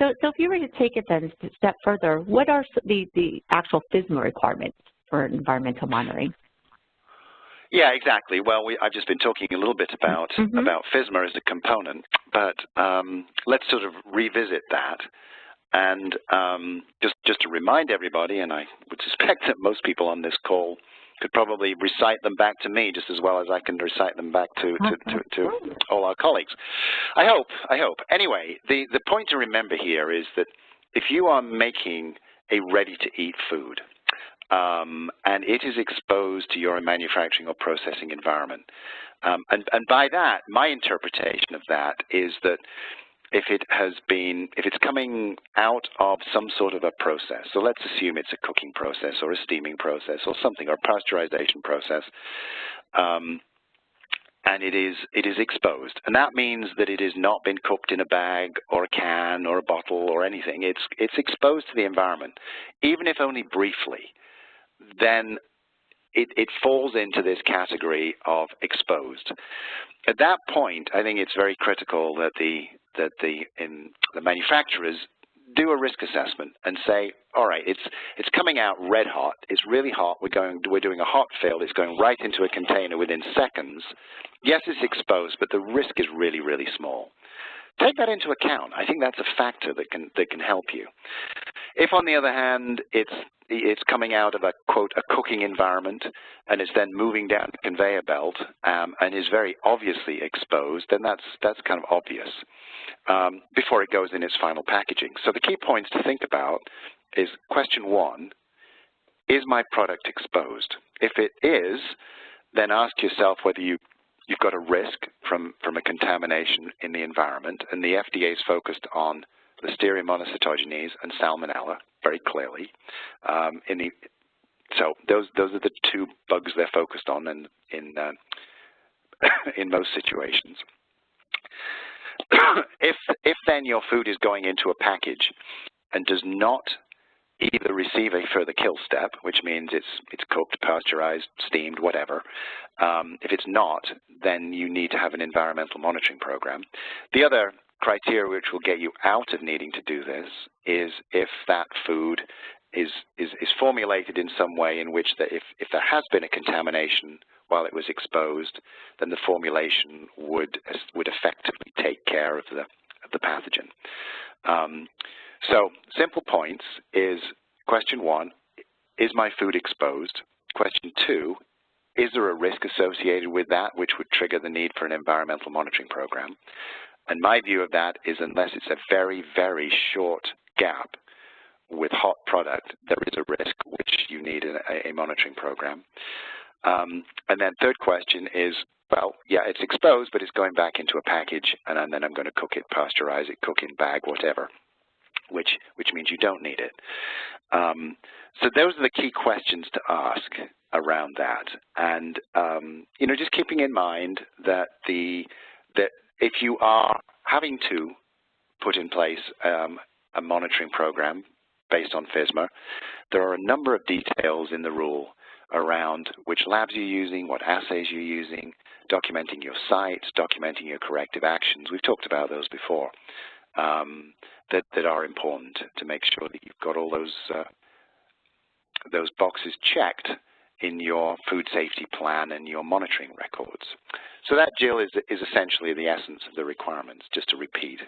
So if you were to take it then a step further, what are the actual FSMA requirements for environmental monitoring? Yeah, exactly. Well, I've just been talking a little bit about FSMA as a component, but let's sort of revisit that. And just to remind everybody, and I would suspect that most people on this call could probably recite them back to me just as well as I can recite them back to all our colleagues. I hope. Anyway, the point to remember here is that if you are making a ready-to-eat food, and it is exposed to your manufacturing or processing environment. And by that, my interpretation of that is that if it's coming out of some sort of a process, so let's assume it's a cooking process or a steaming process or something, or a pasteurization process, and it is exposed. And that means that it has not been cooked in a bag or a can or a bottle or anything. It's exposed to the environment, even if only briefly. Then it falls into this category of exposed. At that point, I think it's very critical that the manufacturers do a risk assessment and say, all right, it's coming out red hot, it's really hot, we're doing a hot fill, it's going right into a container within seconds. Yes, it's exposed, but the risk is really, really small. Take that into account. I think that's a factor that can help you. If, on the other hand, it's coming out of a, quote, a cooking environment and it's then moving down the conveyor belt and is very obviously exposed, then that's kind of obvious before it goes in its final packaging. So the key points to think about is question one, is my product exposed? If it is, then ask yourself whether you've got a risk from a contamination in the environment, and the FDA is focused on Listeria monocytogenes and Salmonella very clearly. So those are the two bugs they're focused on in most situations. If then your food is going into a package and does not either receive a further kill step, which means it's cooked, pasteurized, steamed, whatever. If it's not, then you need to have an environmental monitoring program. The other criteria which will get you out of needing to do this is if that food is formulated in some way in which if there has been a contamination while it was exposed, then the formulation would effectively take care of the pathogen. So simple points is question one, is my food exposed? Question two, is there a risk associated with that which would trigger the need for an environmental monitoring program? And my view of that is unless it's a very, very short gap with hot product, there is a risk which you need a monitoring program. And then third question is, well, yeah, it's exposed, but it's going back into a package, and then I'm going to cook it, pasteurize it, cook in bag, whatever, which means you don't need it. So those are the key questions to ask around that. And, just keeping in mind that if you are having to put in place a monitoring program based on FSMA, there are a number of details in the rule around which labs you're using, what assays you're using, documenting your sites, documenting your corrective actions. We've talked about those before, that are important to make sure that you've got all those boxes checked in your food safety plan and your monitoring records. So that, Jill, is essentially the essence of the requirements, just to repeat.